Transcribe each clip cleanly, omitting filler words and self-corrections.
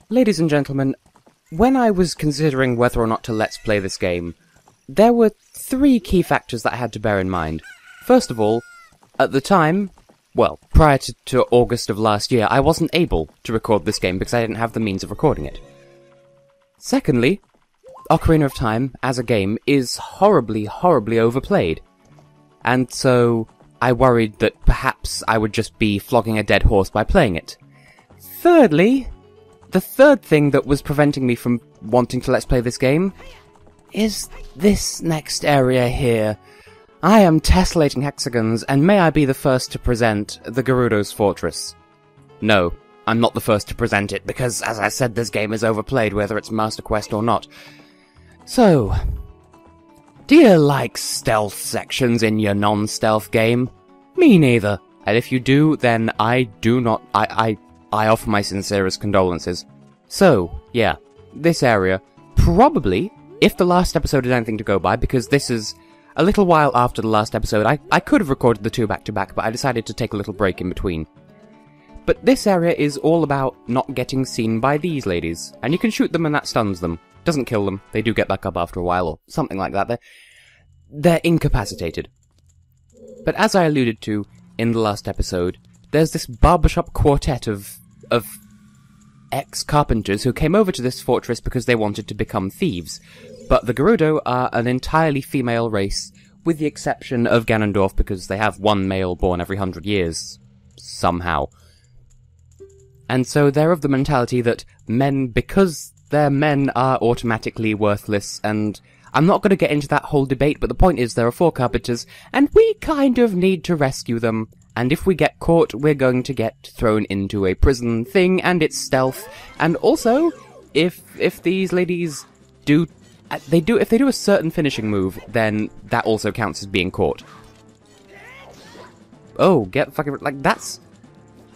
Ladies and gentlemen, when I was considering whether or not to let's play this game, there were three key factors that I had to bear in mind. First of all, at the time, well, prior to August of last year, I wasn't able to record this game because I didn't have the means of recording it. Secondly, Ocarina of Time, as a game, is horribly, horribly overplayed. And so, I worried that perhaps I would just be flogging a dead horse by playing it. Thirdly, the third thing that was preventing me from wanting to let's play this game is this next area here. I am tessellating Hexagons, and may I be the first to present the Gerudo's Fortress. No, I'm not the first to present it, because, as I said, this game is overplayed, whether it's Master Quest or not. So, do you like stealth sections in your non-stealth game? Me neither. And if you do, then I do not... I offer my sincerest condolences. So, yeah, this area, probably, if the last episode is anything to go by, because this is a little while after the last episode, I could have recorded the two back-to-back, but I decided to take a little break in between. But this area is all about not getting seen by these ladies, and you can shoot them and that stuns them. Doesn't kill them, they do get back up after a while, or something like that. They're incapacitated. But as I alluded to in the last episode, there's this barbershop quartet of ex-carpenters who came over to this fortress because they wanted to become thieves. But the Gerudo are an entirely female race, with the exception of Ganondorf because they have one male born every 100 years. Somehow. And so they're of the mentality that men, because they're men, are automatically worthless, and I'm not going to get into that whole debate, but the point is there are 4 carpenters, and we kind of need to rescue them. And if we get caught, we're going to get thrown into a prison thing, and it's stealth. And also, if these ladies do... If they do a certain finishing move, then that also counts as being caught. Oh, get fucking... Like, that's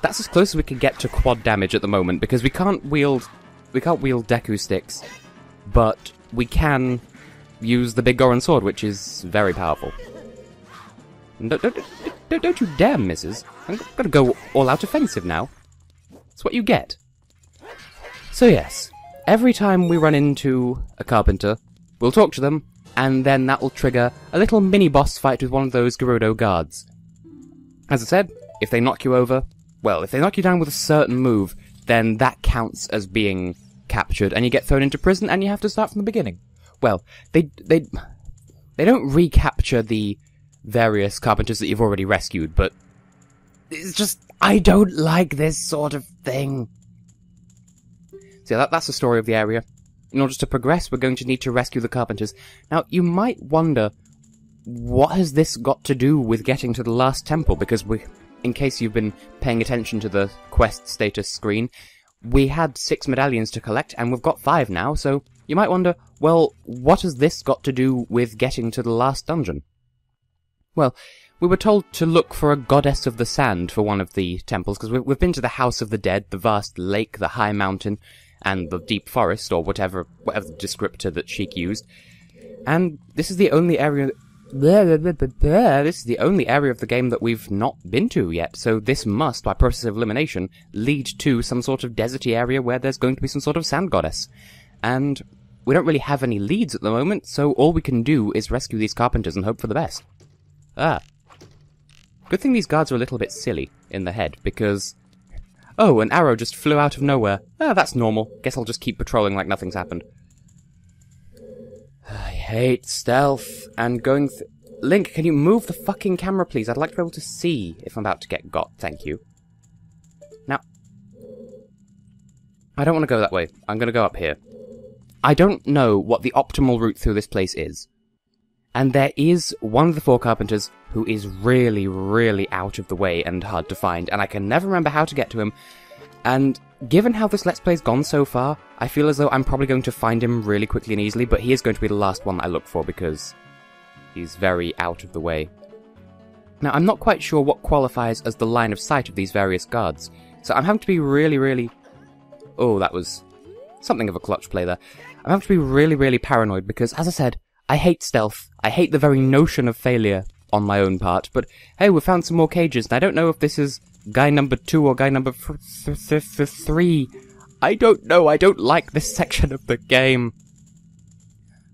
as close as we can get to quad damage at the moment, because we can't wield Deku sticks, but we can use the big Goron sword, which is very powerful. Don't you dare, missus. I'm gonna go all-out offensive now. That's what you get. So yes, every time we run into a carpenter, we'll talk to them, and then that will trigger a little mini-boss fight with one of those Gerudo guards. As I said, if they knock you over, well, if they knock you down with a certain move, then that counts as being captured, and you get thrown into prison, and you have to start from the beginning. Well, they don't recapture the various carpenters that you've already rescued, but it's just, I don't like this sort of thing. So yeah, that's the story of the area. In order to progress, we're going to need to rescue the carpenters. Now, you might wonder, what has this got to do with getting to the last temple? Because in case you've been paying attention to the quest status screen, we had 6 medallions to collect, and we've got 5 now, so you might wonder, well, what has this got to do with getting to the last dungeon? Well, we were told to look for a goddess of the sand for one of the temples, because we've been to the House of the Dead, the vast lake, the high mountain, and the deep forest, or whatever descriptor that Sheik used. And this is the only area... This is the only area of the game that we've not been to yet, so this must, by process of elimination, lead to some sort of deserty area where there's going to be some sort of sand goddess. And we don't really have any leads at the moment, so all we can do is rescue these carpenters and hope for the best. Ah. Good thing these guards are a little bit silly in the head, because... Oh, an arrow just flew out of nowhere. Ah, that's normal. Guess I'll just keep patrolling like nothing's happened. I hate stealth, and going Link, can you move the fucking camera, please? I'd like to be able to see if I'm about to get got, thank you. Now, I don't want to go that way. I'm going to go up here. I don't know what the optimal route through this place is. And there is one of the 4 carpenters who is really, really out of the way and hard to find, and I can never remember how to get to him. And given how this Let's Play's gone so far, I feel as though I'm probably going to find him really quickly and easily, but he is going to be the last one that I look for because he's very out of the way. Now, I'm not quite sure what qualifies as the line of sight of these various guards, so I'm having to be really, really... Oh, that was something of a clutch play there. I'm having to be really, really paranoid because, as I said, I hate stealth. I hate the very notion of failure on my own part, but hey, we found some more cages, and I don't know if this is guy number 2 or guy number 3. I don't know, I don't like this section of the game.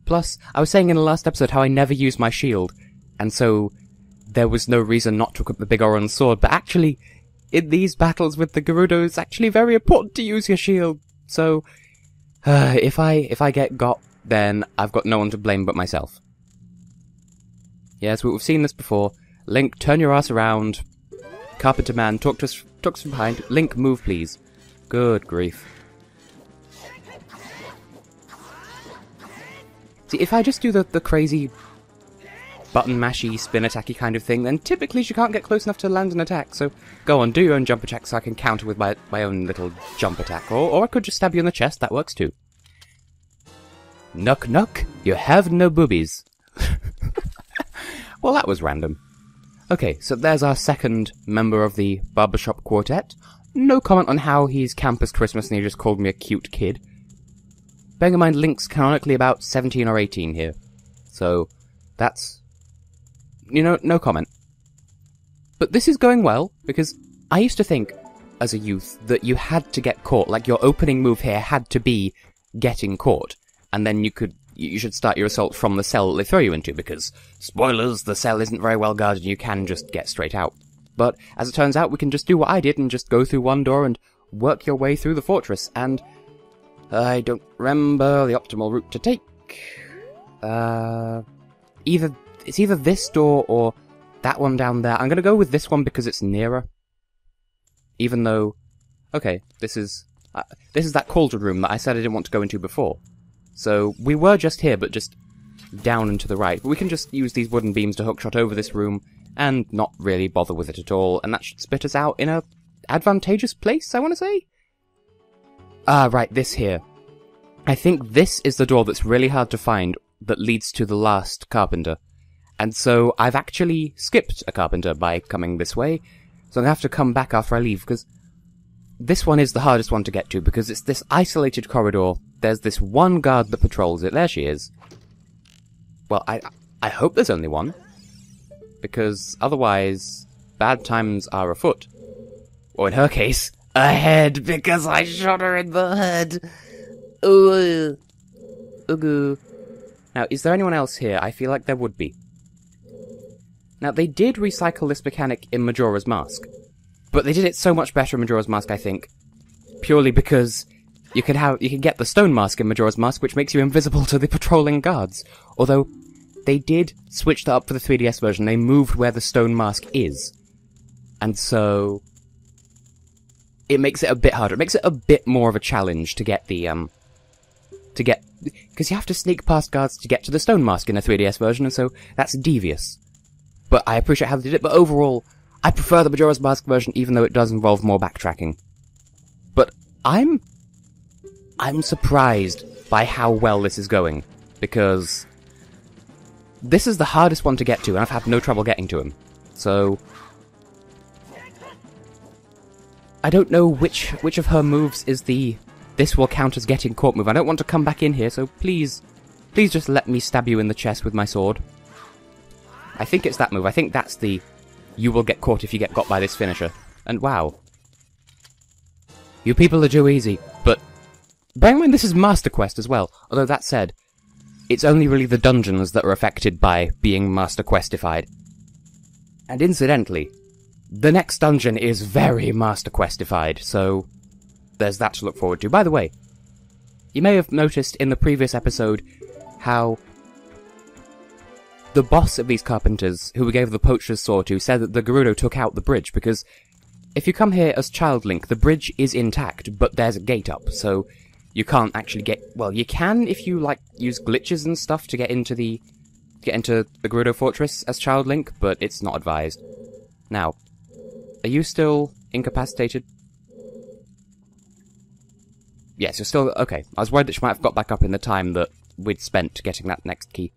Plus, I was saying in the last episode how I never use my shield, and so there was no reason not to equip the big orange sword, but actually, in these battles with the Gerudo, it's actually very important to use your shield. So, if I get got, then I've got no one to blame but myself. Yes, we've seen this before. Link, turn your ass around. Carpenter man, talk to us from behind. Link, move please. Good grief. See, if I just do the crazy button mashy, spin attacky kind of thing, then typically she can't get close enough to land an attack, so go on, do your own jump attack so I can counter with my own little jump attack, or I could just stab you in the chest, that works too. Knock knock, you have no boobies. Well, that was random. Okay, so there's our second member of the barbershop quartet. No comment on how he's campus Christmas and he just called me a cute kid. Bearing in mind, Link's canonically about 17 or 18 here. So, that's... you know, no comment. But this is going well, because I used to think, as a youth, that you had to get caught. Like, your opening move here had to be getting caught. And then you should start your assault from the cell they throw you into, because, spoilers, the cell isn't very well guarded and you can just get straight out. But, as it turns out, we can just do what I did and just go through one door and work your way through the fortress, and... I don't remember the optimal route to take. It's either this door or that one down there. I'm gonna go with this one because it's nearer. Even though... okay, this is that cauldron room that I said I didn't want to go into before. So, we were just here, but just down and to the right. But we can just use these wooden beams to hookshot over this room, and not really bother with it at all, and that should spit us out in a advantageous place, I want to say? Ah, right, this here. I think this is the door that's really hard to find that leads to the last carpenter. And so I've actually skipped a carpenter by coming this way, so I'm going to have to come back after I leave, because this one is the hardest one to get to, because it's this isolated corridor. There's this one guard that patrols it. There she is. Well, I hope there's only one, because otherwise bad times are afoot. Or in her case... a head, because I shot her in the head. Ooh. Ooh. Now, is there anyone else here? I feel like there would be. Now, they did recycle this mechanic in Majora's Mask. But they did it so much better in Majora's Mask, I think. Purely because you can get the stone mask in Majora's Mask, which makes you invisible to the patrolling guards. Although, they did switch that up for the 3DS version. They moved where the stone mask is. And so... it makes it a bit harder. It makes it a bit more of a challenge to get the, because you have to sneak past guards to get to the stone mask in a 3DS version, and so that's devious. But I appreciate how they did it, but overall, I prefer the Majora's Mask version, even though it does involve more backtracking. But I'm surprised by how well this is going, because this is the hardest one to get to, and I've had no trouble getting to him. So... I don't know which of her moves is the this will count as getting caught move. I don't want to come back in here, so please just let me stab you in the chest with my sword. I think it's that move. I think that's the you will get caught if you get got by this finisher. And wow. You people are too easy. But bear in mind this is Master Quest as well. Although that said, it's only really the dungeons that are affected by being Master Questified. And incidentally, the next dungeon is very Master Questified, so there's that to look forward to. By the way, you may have noticed in the previous episode how the boss of these carpenters, who we gave the poacher's sword to, said that the Gerudo took out the bridge, because if you come here as Child Link, the bridge is intact, but there's a gate up, so you can't actually get... well, you can if you, like, use glitches and stuff to get into the Gerudo Fortress as Child Link, but it's not advised. Now, are you still incapacitated? Yes, you're still... okay. I was worried that she might have got back up in the time that we'd spent getting that next key.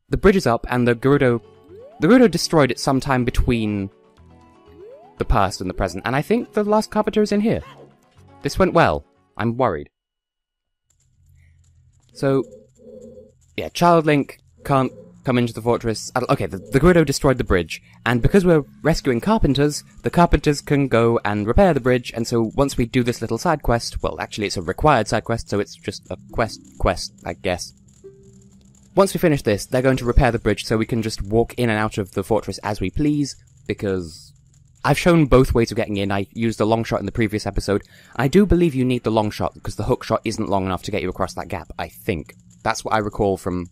The bridge is up, and the Gerudo destroyed it sometime between the past and the present, and I think the last carpenter is in here. This went well. I'm worried. So, yeah, Child Link can't come into the fortress. Okay, the Gerudo destroyed the bridge, and because we're rescuing carpenters, the carpenters can go and repair the bridge, and so once we do this little side quest, well, actually it's a required side quest, so it's just a quest, I guess. Once we finish this, they're going to repair the bridge so we can just walk in and out of the fortress as we please, because I've shown both ways of getting in. I used the long shot in the previous episode. I do believe you need the long shot, because the hook shot isn't long enough to get you across that gap, I think. That's what I recall from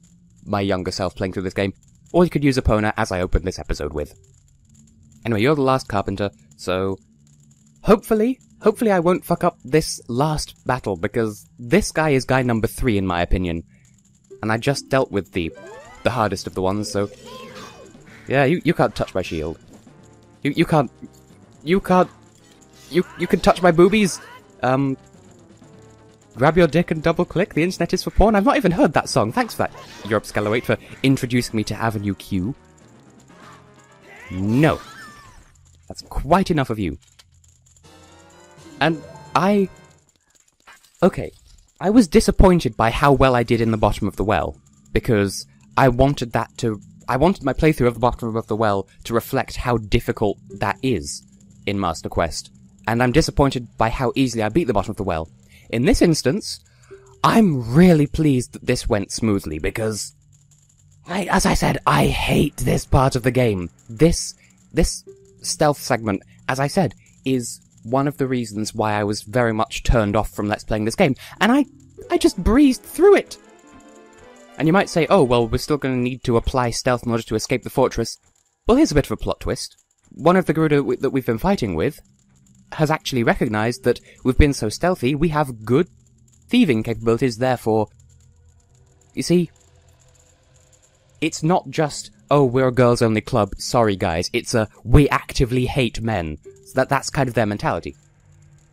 my younger self playing through this game, or you could use Epona, as I opened this episode with. Anyway, you're the last carpenter, so hopefully I won't fuck up this last battle, because this guy is guy number 3 in my opinion, and I just dealt with the hardest of the ones, so yeah, you can't touch my shield. You can touch my boobies. Grab your dick and double click, the internet is for porn. I've not even heard that song. Thanks for that, Europe Scalawate, for introducing me to Avenue Q. No. That's quite enough of you. And okay, I was disappointed by how well I did in the bottom of the well, because I wanted my playthrough of the bottom of the well to reflect how difficult that is in Master Quest, and I'm disappointed by how easily I beat the bottom of the well. In this instance, I'm really pleased that this went smoothly, because, as I said, I hate this part of the game. This stealth segment, as I said, is one of the reasons why I was very much turned off from Let's Playing this game, and I just breezed through it! And you might say, oh, well, we're still going to need to apply stealth in order to escape the fortress. Well, here's a bit of a plot twist. One of the Gerudo that we've been fighting with has actually recognized that we've been so stealthy, we have good thieving capabilities, therefore... You see, it's not just, oh, we're a girls-only club, sorry guys, it's a, we actively hate men. So that's kind of their mentality.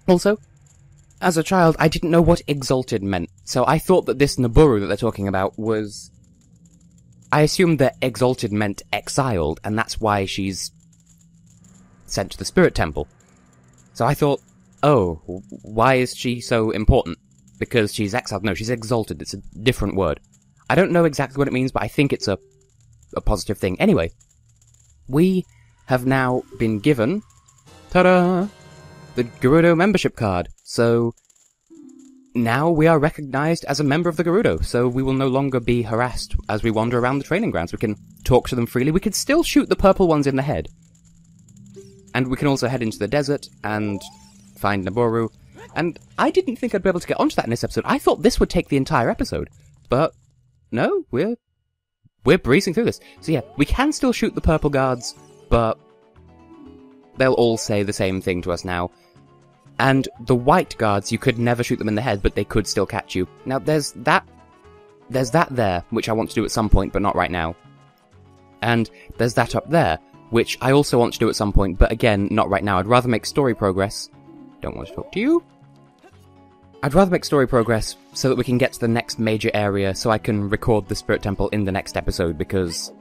Also, as a child, I didn't know what exalted meant, so I thought that this Naburu that they're talking about was... I assumed that exalted meant exiled, and that's why she's sent to the Spirit Temple. So I thought, oh, why is she so important? Because she's exiled? No, she's exalted. It's a different word. I don't know exactly what it means, but I think it's a positive thing. Anyway, we have now been given, ta-da, the Gerudo membership card. So now we are recognized as a member of the Gerudo, so we will no longer be harassed as we wander around the training grounds. We can talk to them freely. We can still shoot the purple ones in the head. And we can also head into the desert and find Naburu. And I didn't think I'd be able to get onto that in this episode. I thought this would take the entire episode. But no, we're breezing through this. So yeah, we can still shoot the purple guards, but they'll all say the same thing to us now. And the white guards, you could never shoot them in the head, but they could still catch you. Now there's that there, which I want to do at some point, but not right now. And there's that up there, which I also want to do at some point, but again, not right now. I'd rather make story progress. Don't want to talk to you. I'd rather make story progress so that we can get to the next major area, so I can record the Spirit Temple in the next episode, because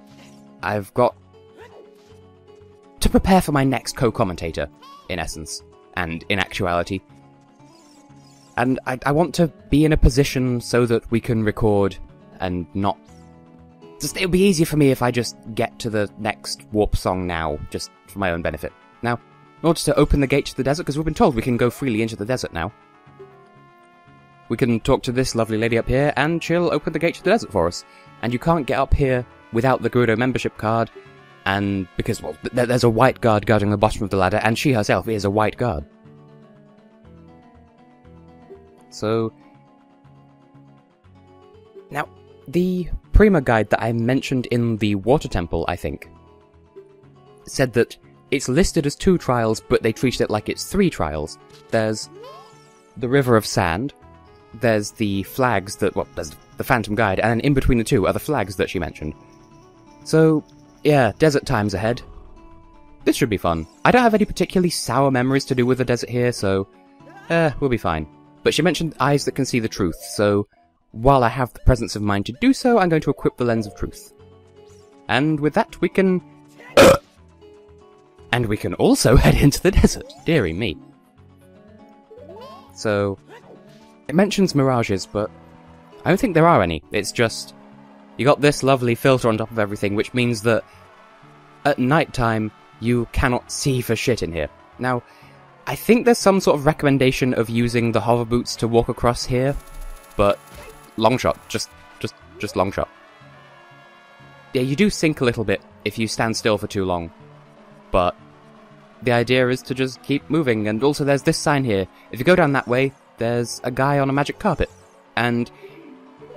I've got to prepare for my next co-commentator, in essence, and in actuality. And I want to be in a position so that we can record and not... It would be easier for me if I just get to the next warp song now, just for my own benefit. Now, in order to open the gate to the desert, because we've been told we can go freely into the desert now, we can talk to this lovely lady up here, and she'll open the gate to the desert for us. And you can't get up here without the Gerudo membership card, and because, well, there's a white guard guarding the bottom of the ladder, and she herself is a white guard. So... Now, the Prima guide that I mentioned in the Water Temple, I think, said that it's listed as 2 trials, but they treated it like it's 3 trials. There's the River of Sand, there's the flags that, well, there's the Phantom Guide, and then in between the 2 are the flags that she mentioned. So, yeah, desert time's ahead. This should be fun. I don't have any particularly sour memories to do with the desert here, so, we'll be fine. But she mentioned eyes that can see the truth, so while I have the presence of mind to do so, I'm going to equip the lens of truth. And with that, we can... and we can also head into the desert. Dearie me. So, it mentions mirages, but I don't think there are any. It's just You got this lovely filter on top of everything, which means that at night time, you cannot see for shit in here. Now, I think there's some sort of recommendation of using the hover boots to walk across here, but long shot, just long shot. Yeah, you do sink a little bit if you stand still for too long, but the idea is to just keep moving. And also there's this sign here. If you go down that way, there's a guy on a magic carpet, and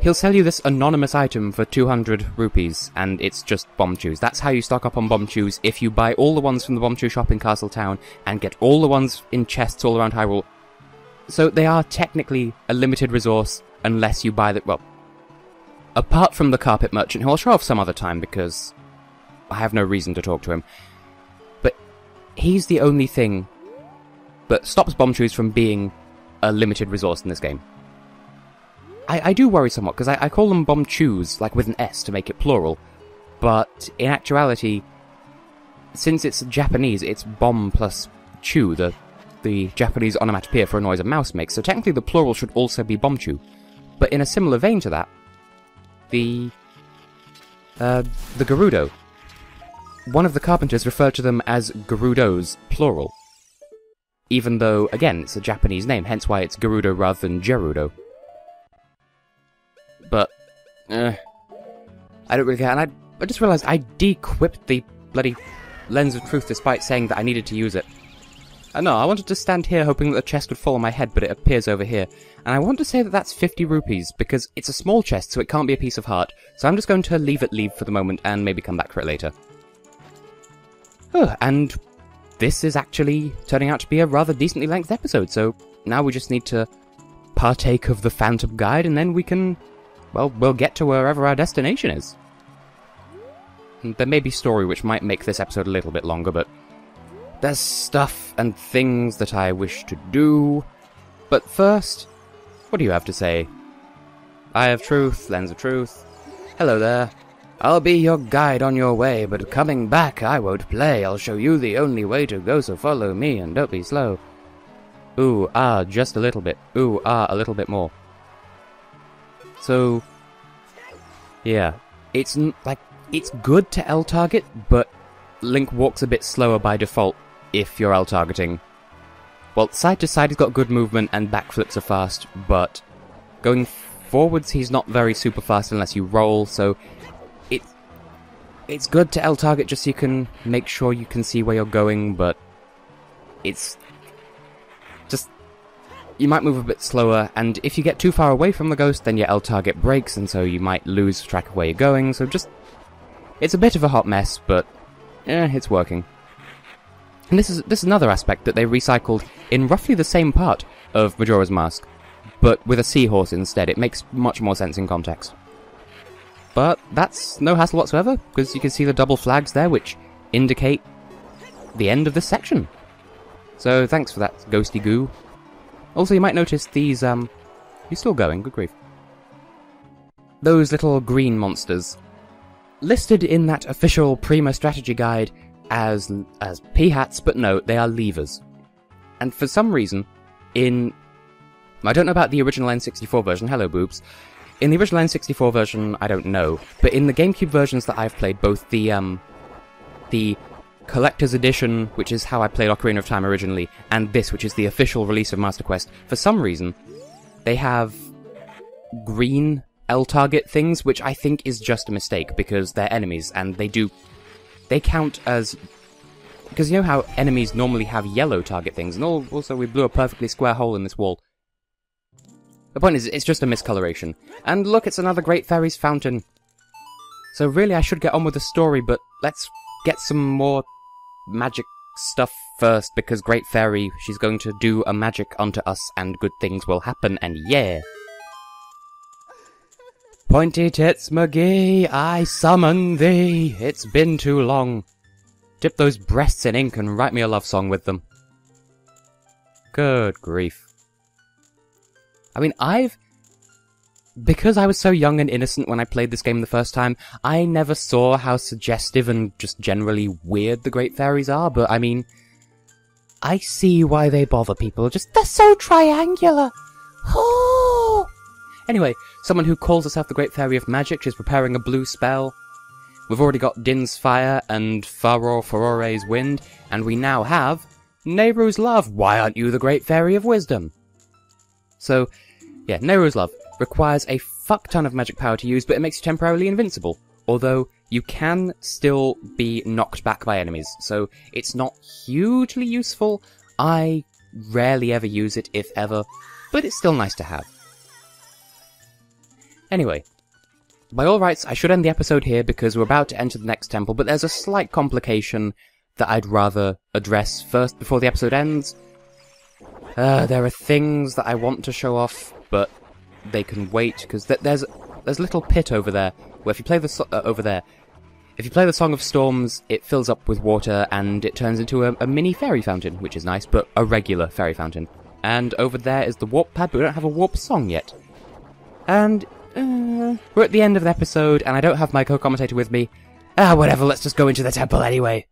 he'll sell you this anonymous item for 200 rupees, and it's just bomb chews. That's how you stock up on bomb chews. If you buy all the ones from the bomb chew shop in Castle Town, and get all the ones in chests all around Hyrule. So they are technically a limited resource, unless you buy the... well, apart from the carpet merchant, who I'll show off some other time, because I have no reason to talk to him. But he's the only thing that stops bomb chews from being a limited resource in this game. I do worry somewhat, because I call them bomb chews, like with an S to make it plural, but in actuality, since it's Japanese, it's bomb plus chew, the Japanese onomatopoeia for a noise a mouse makes, so technically the plural should also be bomb chew. But in a similar vein to that, the Gerudo, one of the carpenters referred to them as Gerudos, plural, even though, again, it's a Japanese name, hence why it's Gerudo rather than Gerudo. But, I don't really care, and I just realised I de-equipped the bloody Lens of Truth despite saying that I needed to use it. No, I wanted to stand here hoping that the chest would fall on my head, but it appears over here. And I want to say that that's 50 rupees, because it's a small chest, so it can't be a piece of heart. So I'm just going to leave for the moment, and maybe come back for it later. And this is actually turning out to be a rather decently length episode, so now we just need to partake of the Phantom Guide, and then we can... well, we'll get to wherever our destination is. And there may be story which might make this episode a little bit longer, but there's stuff and things that I wish to do. But first, what do you have to say? Eye of Truth, Lens of Truth. Hello there. I'll be your guide on your way, but coming back I won't play. I'll show you the only way to go, so follow me and don't be slow. Ooh, ah, just a little bit. Ooh, ah, a little bit more. So, yeah, it's good to L-target, but Link walks a bit slower by default if you're L-targeting. Well, side to side he's got good movement and backflips are fast, but going forwards he's not very super fast unless you roll, so it's good to L-target just so you can make sure you can see where you're going, but it's just... you might move a bit slower, and if you get too far away from the ghost, then your L-target breaks, and so you might lose track of where you're going, so just... it's a bit of a hot mess, but... it's working. And this is another aspect that they recycled in roughly the same part of Majora's Mask, but with a seahorse instead. It makes much more sense in context. But that's no hassle whatsoever, because you can see the double flags there, which indicate the end of this section. So thanks for that, ghosty goo. Also, you might notice these, he's still going, good grief. Those little green monsters. Listed in that official Prima strategy guide as p-hats, but no, they are levers. And for some reason, I don't know about the original N64 version, hello boobs. In the original N64 version, I don't know, but in the GameCube versions that I've played, both the Collector's Edition, which is how I played Ocarina of Time originally, and this, which is the official release of Master Quest, for some reason, they have green L-target things, which I think is just a mistake, because they're enemies, and they count as... because you know how enemies normally have yellow target things, and also we blew a perfectly square hole in this wall. The point is, it's just a miscoloration. And look, it's another Great Fairy's fountain. So really I should get on with the story, but let's get some more magic stuff first, because Great Fairy, she's going to do a magic unto us, and good things will happen, and yeah! Pointy Tits McGee, I summon thee, it's been too long. Dip those breasts in ink and write me a love song with them. Good grief. I mean, because I was so young and innocent when I played this game the first time, I never saw how suggestive and just generally weird the Great Fairies are, but I mean, I see why they bother people, they're so triangular. Oh! Anyway, someone who calls herself the Great Fairy of Magic is preparing a blue spell. We've already got Din's Fire and Furore's Wind, and we now have Nehru's Love. Why aren't you the Great Fairy of Wisdom? So, yeah, Nehru's Love requires a fuck ton of magic power to use, but it makes you temporarily invincible. Although, you can still be knocked back by enemies, so it's not hugely useful. I rarely ever use it, if ever, but it's still nice to have. Anyway, by all rights, I should end the episode here because we're about to enter the next temple, but there's a slight complication that I'd rather address first before the episode ends. There are things that I want to show off, but they can wait, because there's a little pit over there, where if you play if you play the Song of Storms, it fills up with water, and it turns into a mini fairy fountain, which is nice, but a regular fairy fountain. And over there is the warp pad, but we don't have a warp song yet. And, we're at the end of the episode, and I don't have my co-commentator with me. Whatever, let's just go into the temple anyway.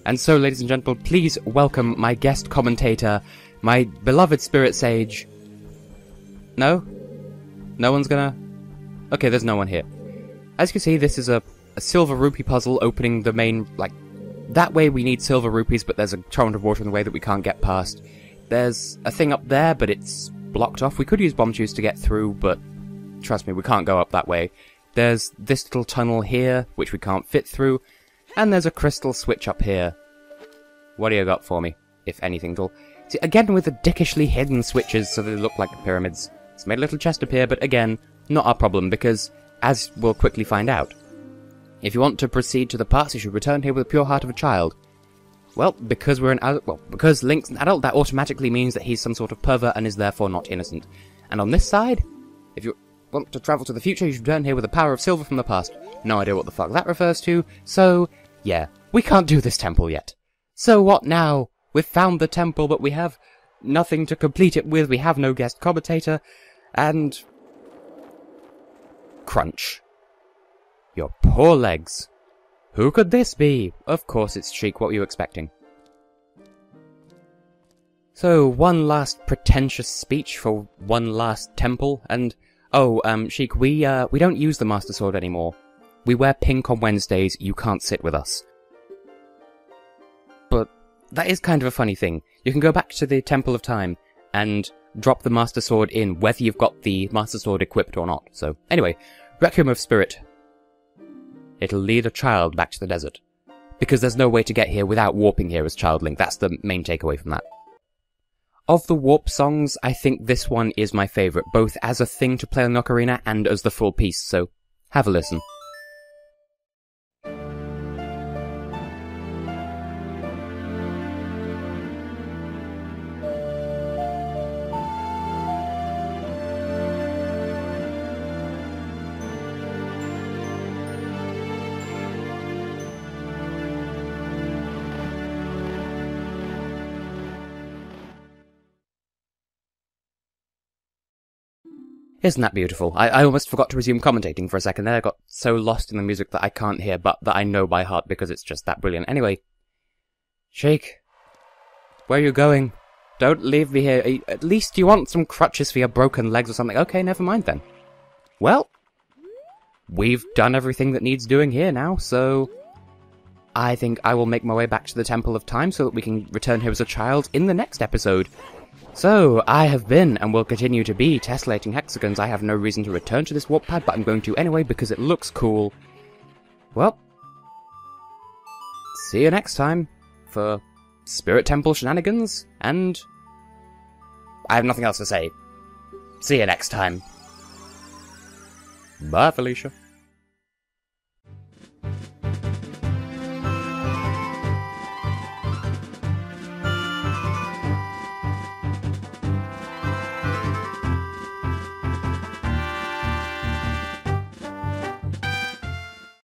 And so, ladies and gentlemen, please welcome my guest commentator, my beloved spirit sage. No? No one's gonna... Okay, there's no one here. As you can see, this is a silver rupee puzzle opening the main, that way we need silver rupees, but there's a torrent of water in the way that we can't get past. There's a thing up there, but it's blocked off. We could use bomb juice to get through, but trust me, we can't go up that way. There's this little tunnel here, which we can't fit through, and there's a crystal switch up here. What do you got for me, if anything at all? See, again with the dickishly hidden switches so they look like pyramids. It's made a little chest appear, but again, not our problem, because, as we'll quickly find out, if you want to proceed to the past, you should return here with the pure heart of a child. Well, because because Link's an adult, that automatically means that he's some sort of pervert and is therefore not innocent. And on this side, if you want to travel to the future, you should return here with the power of silver from the past. No idea what the fuck that refers to, so, yeah, we can't do this temple yet. So what now? We've found the temple, but we have nothing to complete it with, we have no guest commentator, and... Crunch. Your poor legs. Who could this be? Of course it's Sheik, what were you expecting? So, one last pretentious speech for one last temple, and... Oh, Sheik, we don't use the Master Sword anymore. We wear pink on Wednesdays, you can't sit with us. But that is kind of a funny thing. You can go back to the Temple of Time and drop the Master Sword in, whether you've got the Master Sword equipped or not. So, anyway, Requiem of Spirit. It'll lead a child back to the desert. Because there's no way to get here without warping here as Child Link. That's the main takeaway from that. Of the warp songs, I think this one is my favourite, both as a thing to play on the Ocarina and as the full piece, so have a listen. Isn't that beautiful? I almost forgot to resume commentating for a second there. I got so lost in the music that I can't hear, but that I know by heart because it's just that brilliant. Anyway, Sheik, where are you going? Don't leave me here. At least you want some crutches for your broken legs or something. Okay, never mind then. Well, we've done everything that needs doing here now, so I think I will make my way back to the Temple of Time so that we can return here as a child in the next episode. So, I have been, and will continue to be, tessellating hexagons. I have no reason to return to this warp pad, but I'm going to anyway because it looks cool. Well, see you next time for Spirit Temple shenanigans, and I have nothing else to say. See you next time. Bye, Felicia.